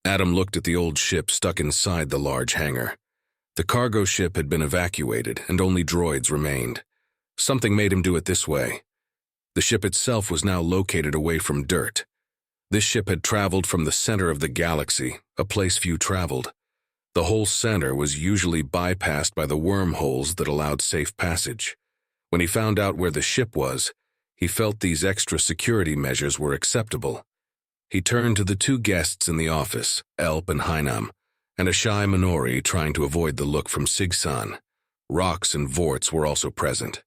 Adam looked at the old ship stuck inside the large hangar. The cargo ship had been evacuated, and only droids remained. Something made him do it this way. The ship itself was now located away from dirt. This ship had traveled from the center of the galaxy, a place few traveled. The whole center was usually bypassed by the wormholes that allowed safe passage. When he found out where the ship was, he felt these extra security measures were acceptable. He turned to the two guests in the office, Elp and Heinam, and a shy Minori trying to avoid the look from Sigsan. Rox and Vorts were also present.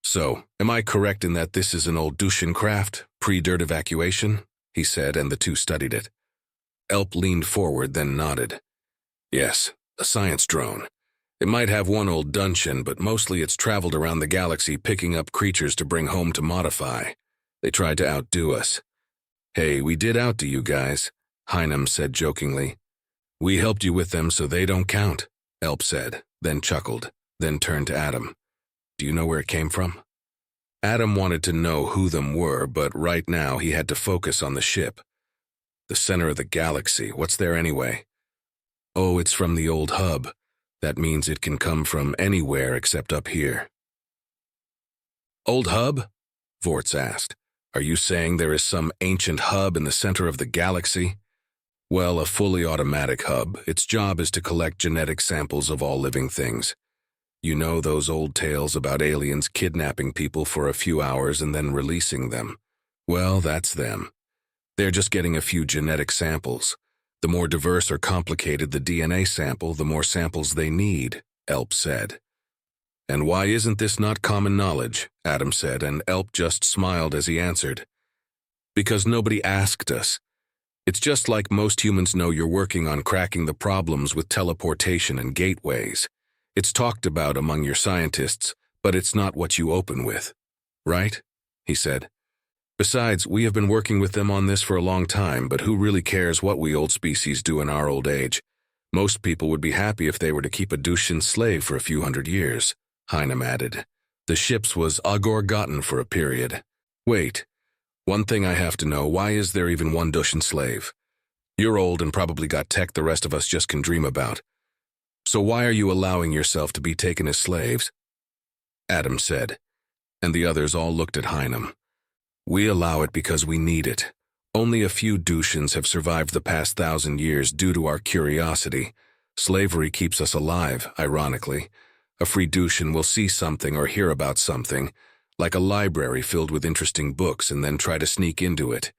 "So, am I correct in that this is an old Dushan craft, pre-dirt evacuation?" he said, and the two studied it. Elp leaned forward, then nodded. "Yes, a science drone. It might have one old Dunshan, but mostly it's traveled around the galaxy picking up creatures to bring home to modify. They tried to outdo us." "Hey, we did outdo you guys," Heinam said jokingly. "We helped you with them so they don't count," Elp said, then chuckled, then turned to Adam. "Do you know where it came from?" Adam wanted to know who them were, but right now he had to focus on the ship. "The center of the galaxy, what's there anyway?" "Oh, it's from the old hub. That means it can come from anywhere except up here." "Old hub?" Vorts asked. "Are you saying there is some ancient hub in the center of the galaxy?" "Well, a fully automatic hub. Its job is to collect genetic samples of all living things. You know those old tales about aliens kidnapping people for a few hours and then releasing them? Well, that's them. They're just getting a few genetic samples. The more diverse or complicated the DNA sample, the more samples they need," Elp said. "And why isn't this not common knowledge?" Adam said, and Elp just smiled as he answered. "Because nobody asked us. It's just like most humans know you're working on cracking the problems with teleportation and gateways. It's talked about among your scientists, but it's not what you open with. Right?" he said. "Besides, we have been working with them on this for a long time, but who really cares what we old species do in our old age? Most people would be happy if they were to keep a Dushan slave for a few hundred years," Heinam added. "The ship's was Agor-gotten for a period. Wait, one thing I have to know, why is there even one Dushan slave? You're old and probably got tech the rest of us just can dream about. So why are you allowing yourself to be taken as slaves?" Adam said, and the others all looked at Heinam. "We allow it because we need it. Only a few Dushans have survived the past 1,000 years due to our curiosity. Slavery keeps us alive, ironically. A free Dushan will see something or hear about something, like a library filled with interesting books, and then try to sneak into it,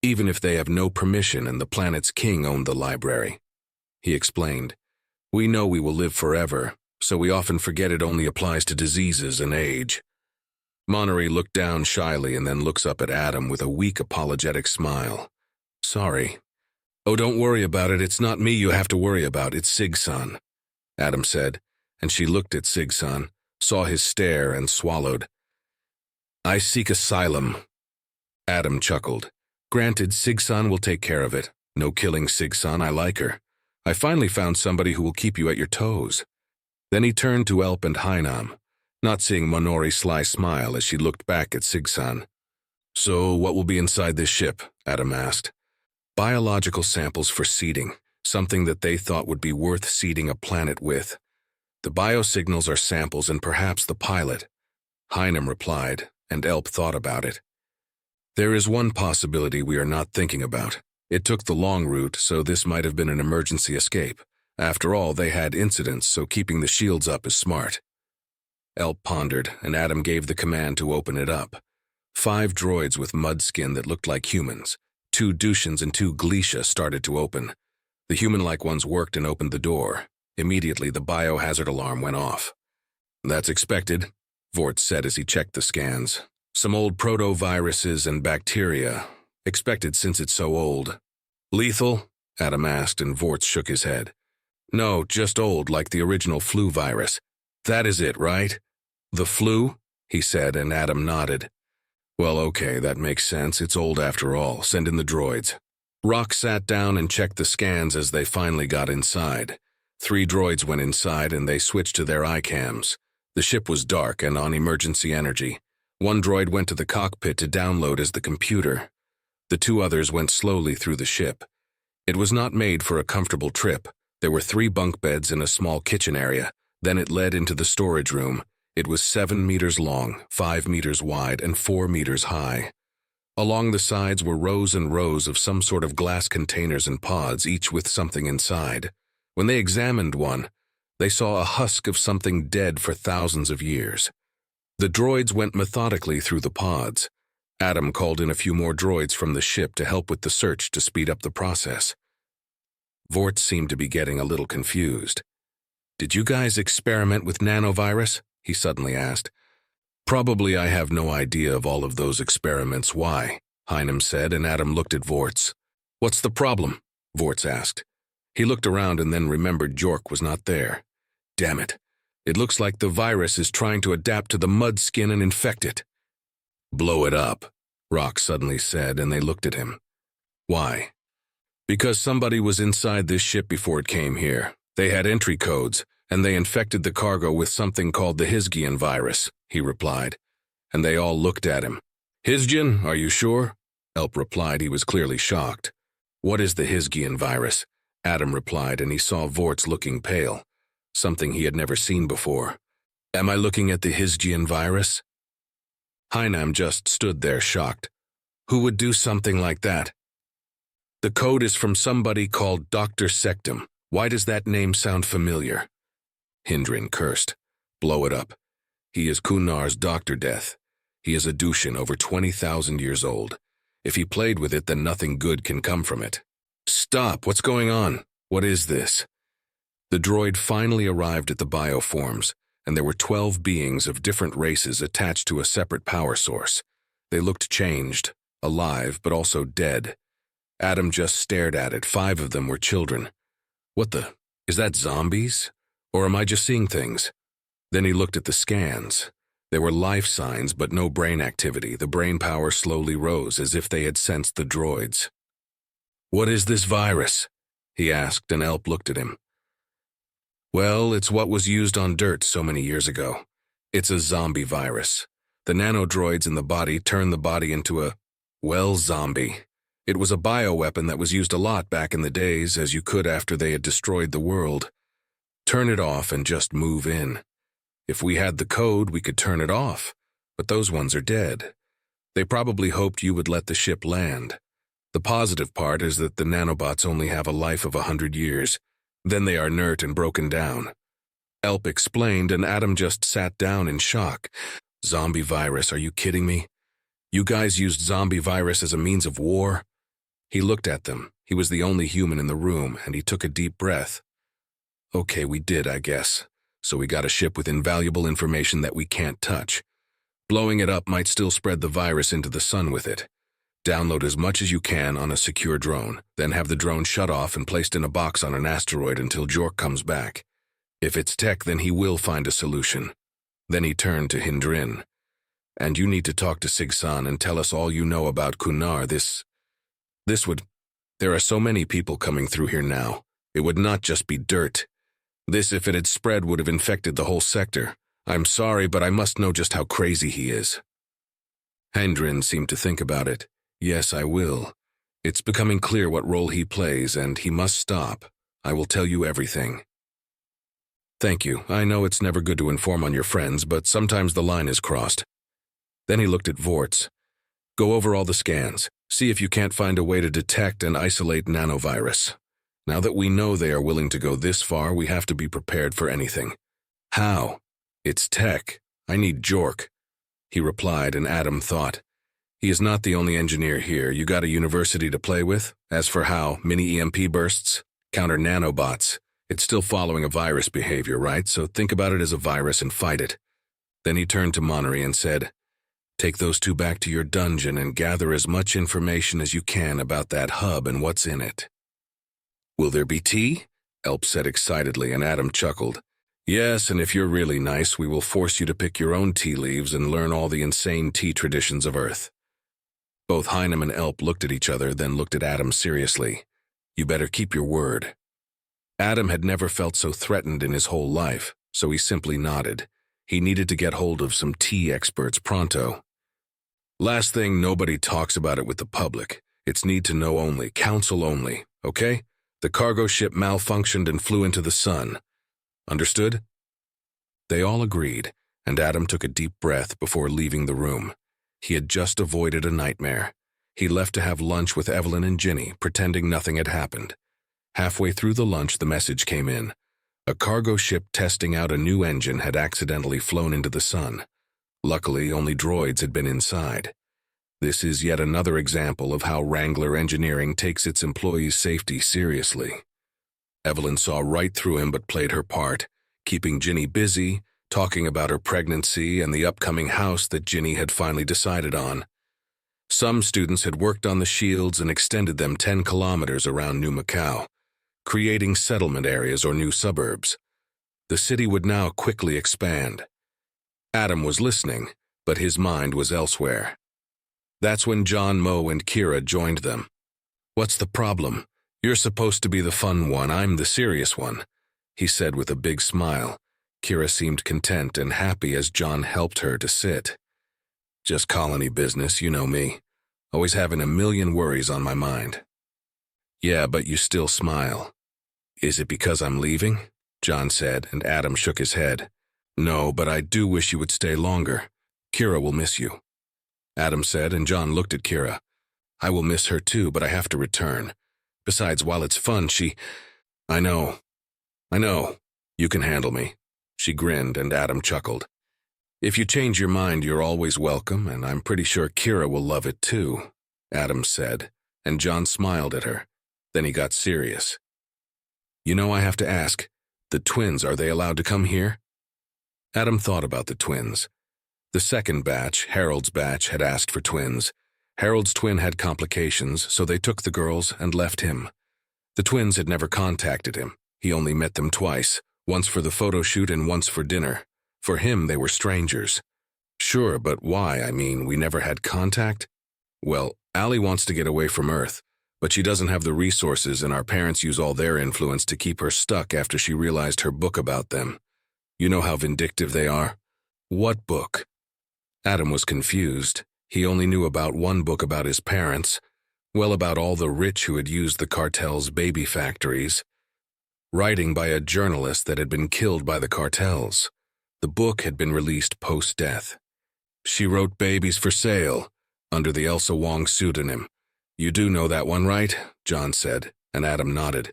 even if they have no permission and the planet's king owned the library," he explained. "We know we will live forever, so we often forget it only applies to diseases and age." Monnery looked down shyly and then looks up at Adam with a weak apologetic smile. "Sorry." "Oh, don't worry about it. It's not me you have to worry about. It's Sigsan," Adam said, and she looked at Sigsan, saw his stare, and swallowed. "I seek asylum." Adam chuckled. "Granted, Sigsan will take care of it. No killing Sigsan, I like her. I finally found somebody who will keep you at your toes." Then he turned to Elp and Heinam, not seeing Monori's sly smile as she looked back at Sigsan. "So what will be inside this ship?" Adam asked. "Biological samples for seeding, something that they thought would be worth seeding a planet with. The biosignals are samples and perhaps the pilot," Heinam replied, and Elp thought about it. "There is one possibility we are not thinking about. It took the long route, so this might have been an emergency escape. After all, they had incidents, so keeping the shields up is smart." Elp pondered, and Adam gave the command to open it up. 5 droids with mud skin that looked like humans, 2 Dushans and 2 Gleesha started to open. The human-like ones worked and opened the door. Immediately, the biohazard alarm went off. "That's expected," Vorts said as he checked the scans. "Some old proto-viruses and bacteria. Expected since it's so old." "Lethal?" Adam asked, and Vorts shook his head. "No, just old, like the original flu virus. That is it, right?" "The flu?" he said, and Adam nodded. "Well, okay, that makes sense. It's old after all. Send in the droids." Rock sat down and checked the scans as they finally got inside. 3 droids went inside and they switched to their iCams. The ship was dark and on emergency energy. 1 droid went to the cockpit to download as the computer. The 2 others went slowly through the ship. It was not made for a comfortable trip. There were 3 bunk beds in a small kitchen area. Then it led into the storage room. It was 7 meters long, 5 meters wide, and 4 meters high. Along the sides were rows and rows of some sort of glass containers and pods, each with something inside. When they examined one, they saw a husk of something dead for thousands of years. The droids went methodically through the pods. Adam called in a few more droids from the ship to help with the search to speed up the process. Vort seemed to be getting a little confused. "Did you guys experiment with nanovirus?" he suddenly asked. "Probably I have no idea of all of those experiments. Why?" Heinem said, and Adam looked at Vorts. "What's the problem?" Vorts asked. He looked around and then remembered Jork was not there. Damn it. It looks like the virus is trying to adapt to the mud skin and infect it. "Blow it up," Rock suddenly said, and they looked at him. "Why?" "Because somebody was inside this ship before it came here. They had entry codes, and they infected the cargo with something called the Hizgian virus," he replied. And they all looked at him. "Hizgian, are you sure?" Elp replied. He was clearly shocked. "What is the Hizgian virus?" Adam replied, and he saw Vorts looking pale, something he had never seen before. "Am I looking at the Hizgian virus?" Heinem just stood there shocked. Who would do something like that? "The code is from somebody called Dr. Sectum. Why does that name sound familiar?" Hindrin cursed. "Blow it up. He is Kunar's Dr. Death. He is a Dushan over 20,000 years old. If he played with it, then nothing good can come from it." "Stop! What's going on? What is this?" The droid finally arrived at the bioforms, and there were 12 beings of different races attached to a separate power source. They looked changed, alive, but also dead. Adam just stared at it. 5 of them were children. What the? Is that zombies? Or am I just seeing things? Then he looked at the scans. There were life signs, but no brain activity. The brain power slowly rose, as if they had sensed the droids. "What is this virus?" he asked, and Elp looked at him. "Well, it's what was used on dirt so many years ago. It's a zombie virus. The nanodroids in the body turn the body into a, well, zombie. It was a bioweapon that was used a lot back in the days, as you could after they had destroyed the world. Turn it off and just move in. If we had the code, we could turn it off, but those ones are dead. They probably hoped you would let the ship land. The positive part is that the nanobots only have a life of 100 years. Then they are inert and broken down." Elp explained, and Adam just sat down in shock. "Zombie virus, are you kidding me? You guys used zombie virus as a means of war?" He looked at them. He was the only human in the room, and he took a deep breath. "Okay, we did, I guess. So we got a ship with invaluable information that we can't touch. Blowing it up might still spread the virus into the sun with it. Download as much as you can on a secure drone, then have the drone shut off and placed in a box on an asteroid until Jork comes back. If it's tech, then he will find a solution." Then he turned to Hindrin. "And you need to talk to Sigsan and tell us all you know about Kunar. This would... There are so many people coming through here now. It would not just be dirt. This, if it had spread, would have infected the whole sector. I'm sorry, but I must know just how crazy he is." Hindrin seemed to think about it. "Yes, I will. It's becoming clear what role he plays, and he must stop. I will tell you everything." "Thank you. I know it's never good to inform on your friends, but sometimes the line is crossed." Then he looked at Vorts. "Go over all the scans. See if you can't find a way to detect and isolate nanovirus. Now that we know they are willing to go this far, we have to be prepared for anything." "How?" "It's tech. I need Jork," he replied, and Adam thought, "He is not the only engineer here. You got a university to play with? As for how, mini EMP bursts, counter nanobots. It's still following a virus behavior, right? So think about it as a virus and fight it." Then he turned to Monnery and said, "Take those 2 back to your dungeon and gather as much information as you can about that hub and what's in it." "Will there be tea?" Elp said excitedly, and Adam chuckled. "Yes, and if you're really nice, we will force you to pick your own tea leaves and learn all the insane tea traditions of Earth." Both Heinem and Elp looked at each other, then looked at Adam seriously. "You better keep your word." Adam had never felt so threatened in his whole life, so he simply nodded. He needed to get hold of some tea experts pronto. "Last thing, nobody talks about it with the public. It's need to know only, counsel only, okay? The cargo ship malfunctioned and flew into the sun. Understood? They all agreed, and Adam took a deep breath before leaving the room. He had just avoided a nightmare. He left to have lunch with Evelyn and Ginny, pretending nothing had happened. Halfway through the lunch, the message came in. A cargo ship testing out a new engine had accidentally flown into the sun. Luckily, only droids had been inside. This is yet another example of how Wrangler Engineering takes its employees' safety seriously. Evelyn saw right through him but played her part, keeping Ginny busy, talking about her pregnancy and the upcoming house that Ginny had finally decided on. Some students had worked on the shields and extended them 10 kilometers around New Macau, creating settlement areas or new suburbs. The city would now quickly expand. Adam was listening, but his mind was elsewhere. That's when John, Mo, and Kira joined them. "What's the problem? You're supposed to be the fun one, I'm the serious one," he said with a big smile. Kira seemed content and happy as John helped her to sit. "Just colony business, you know me. Always having a million worries on my mind." "Yeah, but you still smile." "Is it because I'm leaving?" John said, and Adam shook his head. "No, but I do wish you would stay longer. Kira will miss you," Adam said, and John looked at Kira. "I will miss her too, but I have to return. Besides, while it's fun, I know. You can handle me." She grinned, and Adam chuckled. "If you change your mind, you're always welcome, and I'm pretty sure Kira will love it too," Adam said, and John smiled at her. Then he got serious. "You know, I have to ask, the twins, are they allowed to come here?" Adam thought about the twins. The second batch, Harold's batch, had asked for twins. Harold's twin had complications, so they took the girls and left him. The twins had never contacted him. He only met them twice, once for the photo shoot and once for dinner. For him, they were strangers. "Sure, but why? I mean, we never had contact?" "Well, Allie wants to get away from Earth, but she doesn't have the resources, and our parents use all their influence to keep her stuck after she realized her book about them. You know how vindictive they are." "What book?" Adam was confused. He only knew about one book about his parents, well, about all the rich who had used the cartel's baby factories. Writing by a journalist that had been killed by the cartels. The book had been released post-death. "She wrote Babies for Sale, under the Elsa Wong pseudonym. You do know that one, right?" John said, and Adam nodded.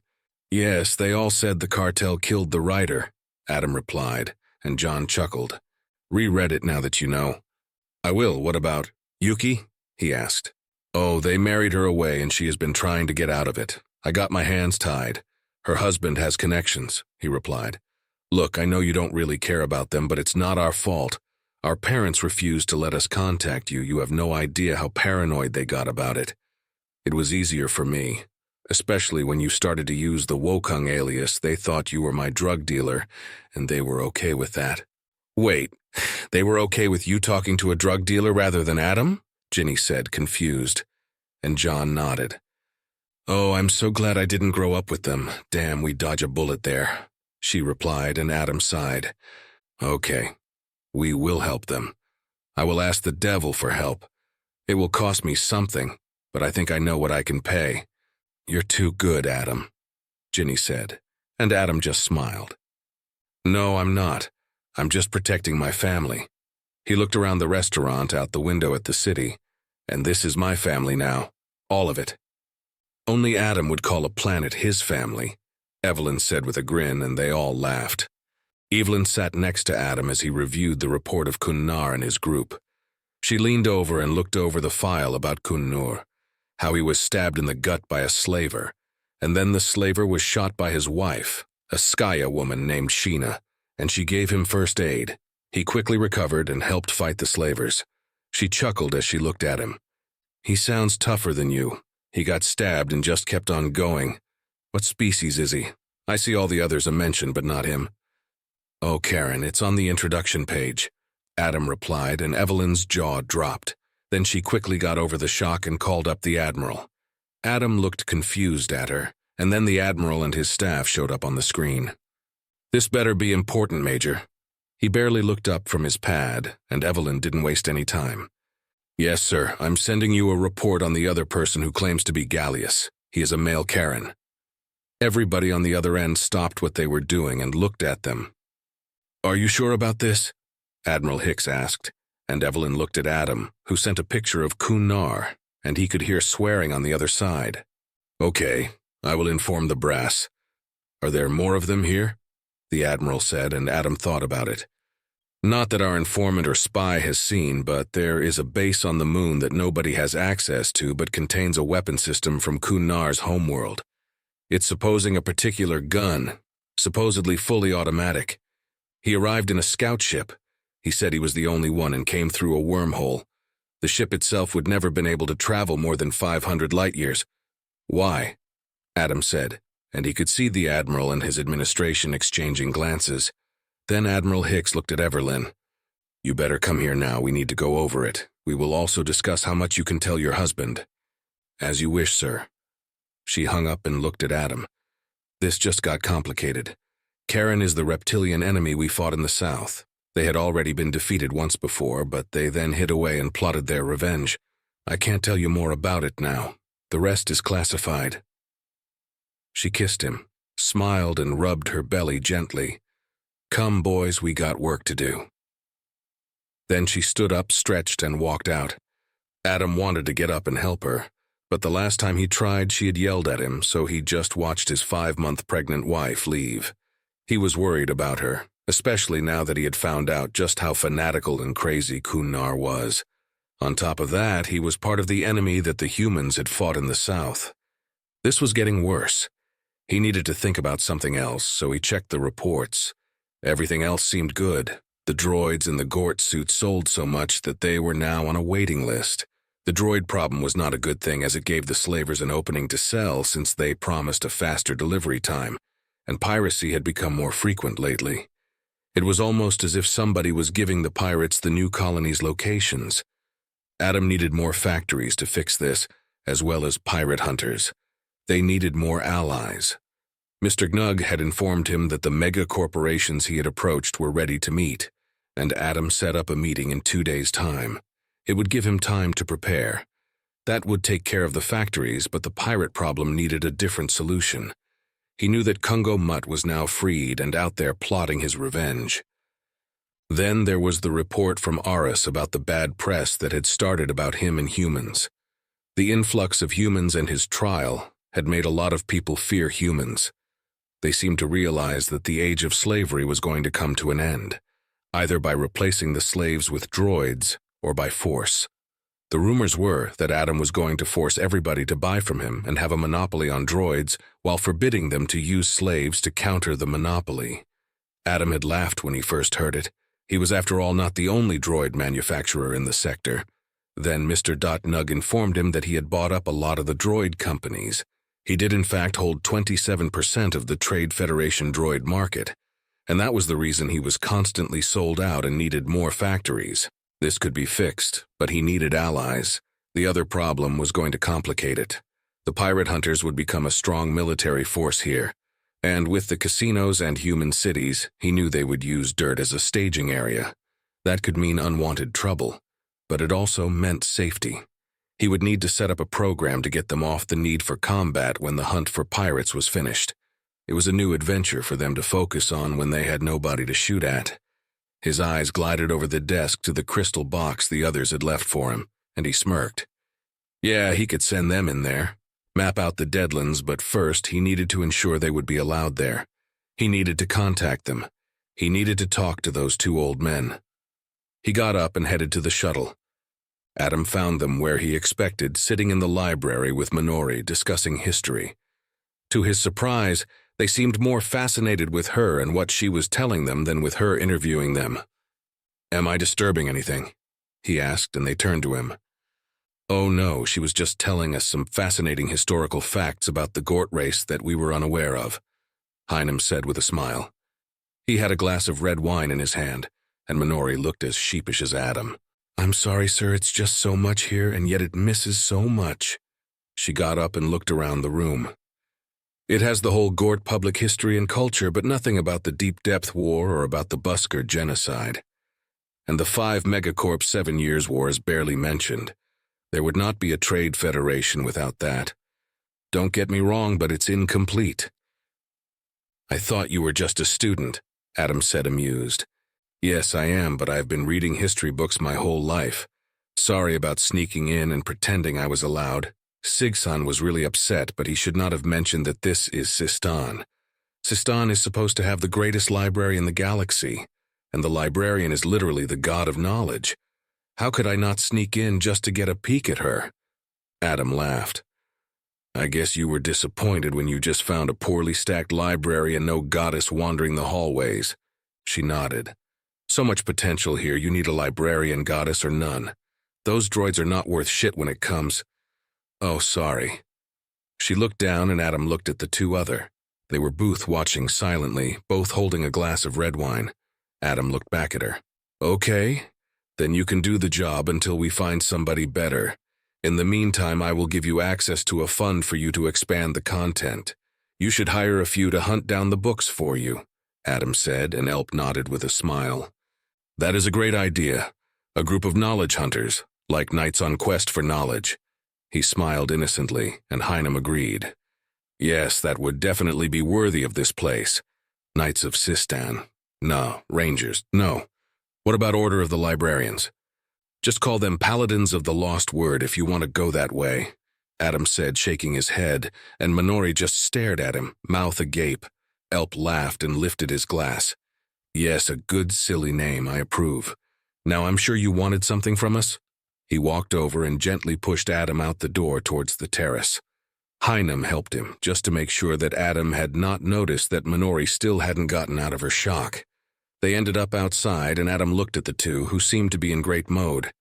"Yes, they all said the cartel killed the writer," Adam replied, and John chuckled. "Reread it now that you know." "I will. What about Yuki?" he asked. "Oh, they married her away and she has been trying to get out of it. I got my hands tied. Her husband has connections," he replied. "Look, I know you don't really care about them, but it's not our fault. Our parents refused to let us contact you. You have no idea how paranoid they got about it. It was easier for me. Especially when you started to use the Wokung alias, they thought you were my drug dealer, and they were okay with that." "Wait, they were okay with you talking to a drug dealer rather than Adam?" Ginny said, confused, and John nodded. "Oh, I'm so glad I didn't grow up with them. Damn, we dodge a bullet there," she replied, and Adam sighed. "Okay, we will help them. I will ask the devil for help. It will cost me something, but I think I know what I can pay." "You're too good, Adam," Ginny said, and Adam just smiled. "No, I'm not. I'm just protecting my family." He looked around the restaurant out the window at the city, and this is my family now, all of it. Only Adam would call a planet his family, Evelyn said with a grin, and they all laughed. Evelyn sat next to Adam as he reviewed the report of Kun-Nar and his group. She leaned over and looked over the file about Kun-Nur, how he was stabbed in the gut by a slaver, and then the slaver was shot by his wife, a Skaya woman named Sheena, and she gave him first aid. He quickly recovered and helped fight the slavers. She chuckled as she looked at him. "He sounds tougher than you. He got stabbed and just kept on going. What species is he? I see all the others are mentioned, but not him." "Oh, Karen, it's on the introduction page," Adam replied, and Evelyn's jaw dropped. Then she quickly got over the shock and called up the Admiral. Adam looked confused at her, and then the Admiral and his staff showed up on the screen. "This better be important, Major." He barely looked up from his pad, and Evelyn didn't waste any time. Yes, sir. I'm sending you a report on the other person who claims to be Gallius. He is a male Karen. Everybody on the other end stopped what they were doing and looked at them. Are you sure about this? Admiral Hicks asked, and Evelyn looked at Adam, who sent a picture of Kunar, and he could hear swearing on the other side. Okay, I will inform the brass. Are there more of them here? The Admiral said, and Adam thought about it. Not that our informant or spy has seen, but there is a base on the moon that nobody has access to but contains a weapon system from Kunar's homeworld. It's supposing a particular gun, supposedly fully automatic. He arrived in a scout ship. He said he was the only one and came through a wormhole. The ship itself would never been able to travel more than 500 light years. Why? Adam said, and he could see the Admiral and his administration exchanging glances. Then Admiral Hicks looked at Evelyn. You better come here now, we need to go over it. We will also discuss how much you can tell your husband. As you wish, sir. She hung up and looked at Adam. This just got complicated. Karen is the reptilian enemy we fought in the south. They had already been defeated once before, but they then hid away and plotted their revenge. I can't tell you more about it now. The rest is classified. She kissed him, smiled and rubbed her belly gently. Come, boys, we got work to do. Then she stood up, stretched, and walked out. Adam wanted to get up and help her, but the last time he tried, she had yelled at him, so he just watched his 5-month pregnant wife leave. He was worried about her, especially now that he had found out just how fanatical and crazy Kunar was. On top of that, he was part of the enemy that the humans had fought in the south. This was getting worse. He needed to think about something else, so he checked the reports. Everything else seemed good. The droids in the Gort suit sold so much that they were now on a waiting list. The droid problem was not a good thing as it gave the slavers an opening to sell since they promised a faster delivery time, and piracy had become more frequent lately. It was almost as if somebody was giving the pirates the new colony's locations. Adam needed more factories to fix this, as well as pirate hunters. They needed more allies. Mr. Gnug had informed him that the mega corporations he had approached were ready to meet, and Adam set up a meeting in 2 days' time. It would give him time to prepare. That would take care of the factories, but the pirate problem needed a different solution. He knew that Kungo Mutt was now freed and out there plotting his revenge. Then there was the report from Aris about the bad press that had started about him and humans. The influx of humans and his trial had made a lot of people fear humans. They seemed to realize that the age of slavery was going to come to an end, either by replacing the slaves with droids or by force. The rumors were that Adam was going to force everybody to buy from him and have a monopoly on droids while forbidding them to use slaves to counter the monopoly. Adam had laughed when he first heard it. He was, after all, not the only droid manufacturer in the sector. Then Mr. Gnug informed him that he had bought up a lot of the droid companies. He did in fact hold 27% of the Trade Federation droid market, and that was the reason he was constantly sold out and needed more factories. This could be fixed, but he needed allies. The other problem was going to complicate it. The pirate hunters would become a strong military force here, and with the casinos and human cities, he knew they would use dirt as a staging area. That could mean unwanted trouble, but it also meant safety. He would need to set up a program to get them off the need for combat when the hunt for pirates was finished. It was a new adventure for them to focus on when they had nobody to shoot at. His eyes glided over the desk to the crystal box the others had left for him, and he smirked. Yeah, he could send them in there, map out the deadlands, but first he needed to ensure they would be allowed there. He needed to contact them. He needed to talk to those 2 old men. He got up and headed to the shuttle. Adam found them where he expected, sitting in the library with Minori discussing history. To his surprise, they seemed more fascinated with her and what she was telling them than with her interviewing them. Am I disturbing anything? He asked, and they turned to him. Oh no, she was just telling us some fascinating historical facts about the Gort race that we were unaware of, Heinem said with a smile. He had a glass of red wine in his hand, and Minori looked as sheepish as Adam. I'm sorry, sir, it's just so much here, and yet it misses so much. She got up and looked around the room. It has the whole Gort public history and culture, but nothing about the Deep Depth War or about the Busker genocide. And the 5 megacorp 7 Years' War is barely mentioned. There would not be a trade federation without that. Don't get me wrong, but it's incomplete. I thought you were just a student, Adam said, amused. Yes, I am, but I've been reading history books my whole life. Sorry about sneaking in and pretending I was allowed. Sigsan was really upset, but he should not have mentioned that this is Sistan. Sistan is supposed to have the greatest library in the galaxy, and the librarian is literally the god of knowledge. How could I not sneak in just to get a peek at her? Adam laughed. I guess you were disappointed when you just found a poorly stacked library and no goddess wandering the hallways. She nodded. So much potential here, you need a librarian, goddess, or none. Those droids are not worth shit when it comes. Oh, sorry. She looked down and Adam looked at the two other. They were both watching silently, both holding a glass of red wine. Adam looked back at her. Okay, then you can do the job until we find somebody better. In the meantime, I will give you access to a fund for you to expand the content. You should hire a few to hunt down the books for you, Adam said, and Elp nodded with a smile. That is a great idea. A group of knowledge hunters, like knights on quest for knowledge. He smiled innocently, and Heinem agreed. Yes, that would definitely be worthy of this place. Knights of Sistan. No. Rangers. No. What about Order of the Librarians? Just call them Paladins of the Lost Word if you want to go that way, Adam said, shaking his head, and Minori just stared at him, mouth agape. Elp laughed and lifted his glass. Yes, a good silly name, I approve. Now I'm sure you wanted something from us? He walked over and gently pushed Adam out the door towards the terrace. Heinem helped him, just to make sure that Adam had not noticed that Minori still hadn't gotten out of her shock. They ended up outside, and Adam looked at the two, who seemed to be in great mode.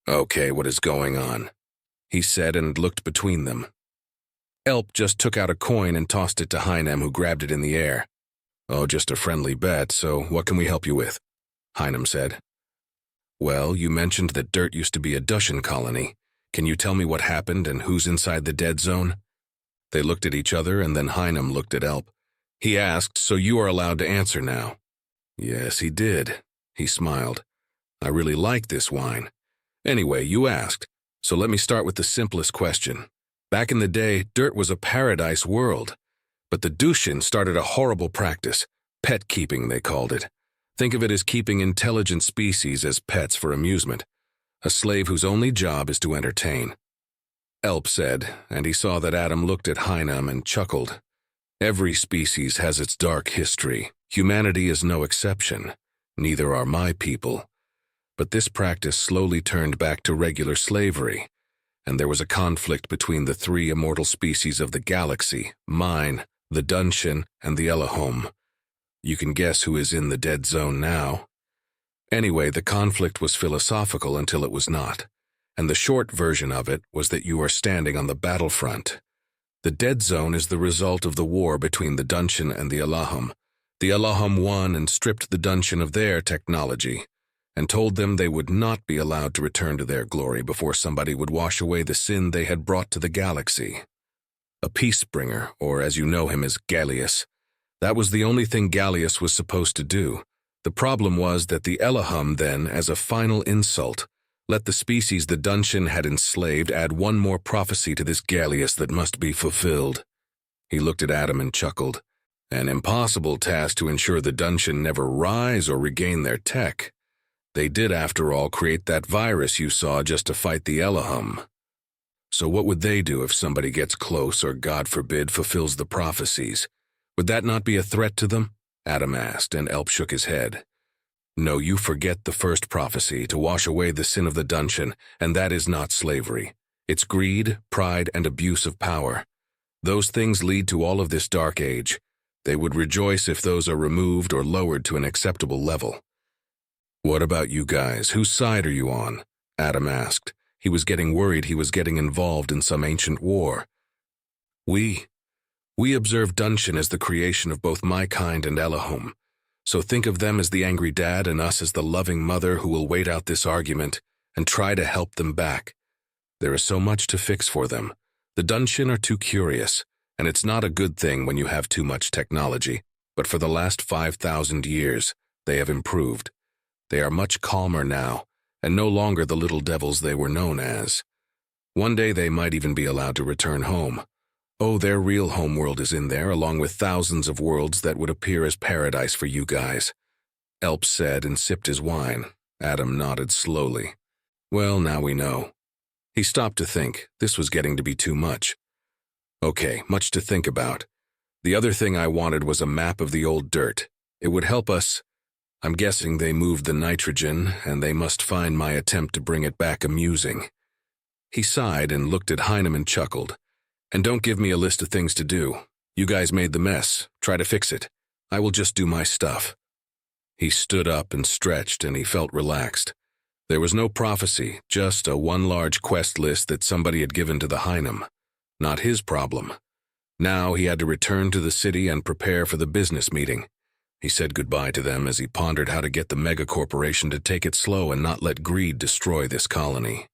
Okay, what is going on? He said and looked between them. Elp just took out a coin and tossed it to Heinem, who grabbed it in the air. Oh, just a friendly bet, so what can we help you with? Heinem said. Well, you mentioned that Dirt used to be a Dushan colony. Can you tell me what happened and who's inside the dead zone? They looked at each other, and then Heinem looked at Elp. He asked, so you are allowed to answer now. Yes, he did. He smiled. I really like this wine. Anyway, you asked, so let me start with the simplest question. Back in the day, Dirt was a paradise world. But the Dushan started a horrible practice. Pet keeping, they called it. Think of it as keeping intelligent species as pets for amusement. A slave whose only job is to entertain. Elp said, and he saw that Adam looked at Heinem and chuckled. Every species has its dark history. Humanity is no exception. Neither are my people. But this practice slowly turned back to regular slavery, and there was a conflict between the 3 immortal species of the galaxy, mine, the Dushan, and the Elahom. You can guess who is in the dead zone now. Anyway, the conflict was philosophical until it was not, and the short version of it was that you are standing on the battlefront. The dead zone is the result of the war between the Dushan and the Elahom. The Elahom won and stripped the Dushan of their technology, and told them they would not be allowed to return to their glory before somebody would wash away the sin they had brought to the galaxy. A peacebringer, or as you know him as Gallius. That was the only thing Gallius was supposed to do. The problem was that the Elahom then, as a final insult, let the species the Dushan had enslaved add one more prophecy to this Gallius that must be fulfilled. He looked at Adam and chuckled. An impossible task to ensure the Dushan never rise or regain their tech. They did, after all, create that virus you saw just to fight the Elahom. So what would they do if somebody gets close or, God forbid, fulfills the prophecies? Would that not be a threat to them? Adam asked, and Elp shook his head. No, you forget the first prophecy, to wash away the sin of the Dushan, and that is not slavery. It's greed, pride, and abuse of power. Those things lead to all of this dark age. They would rejoice if those are removed or lowered to an acceptable level. What about you guys? Whose side are you on? Adam asked. He was getting worried he was getting involved in some ancient war. We observe Dushan as the creation of both my kind and Elahom. So think of them as the angry dad and us as the loving mother who will wait out this argument and try to help them back. There is so much to fix for them. The Dushan are too curious, and it's not a good thing when you have too much technology, but for the last 5,000 years, they have improved. They are much calmer now, and no longer the little devils they were known as. One day they might even be allowed to return home. Oh, their real homeworld is in there, along with thousands of worlds that would appear as paradise for you guys. Elp said and sipped his wine. Adam nodded slowly. Well, now we know. He stopped to think. This was getting to be too much. Okay, much to think about. The other thing I wanted was a map of the old dirt. It would help us. I'm guessing they moved the nitrogen, and they must find my attempt to bring it back amusing. He sighed and looked at Heinem and chuckled. And don't give me a list of things to do. You guys made the mess. Try to fix it. I will just do my stuff. He stood up and stretched, and he felt relaxed. There was no prophecy, just a one large quest list that somebody had given to the Heinem. Not his problem. Now he had to return to the city and prepare for the business meeting. He said goodbye to them as he pondered how to get the megacorporation to take it slow and not let greed destroy this colony.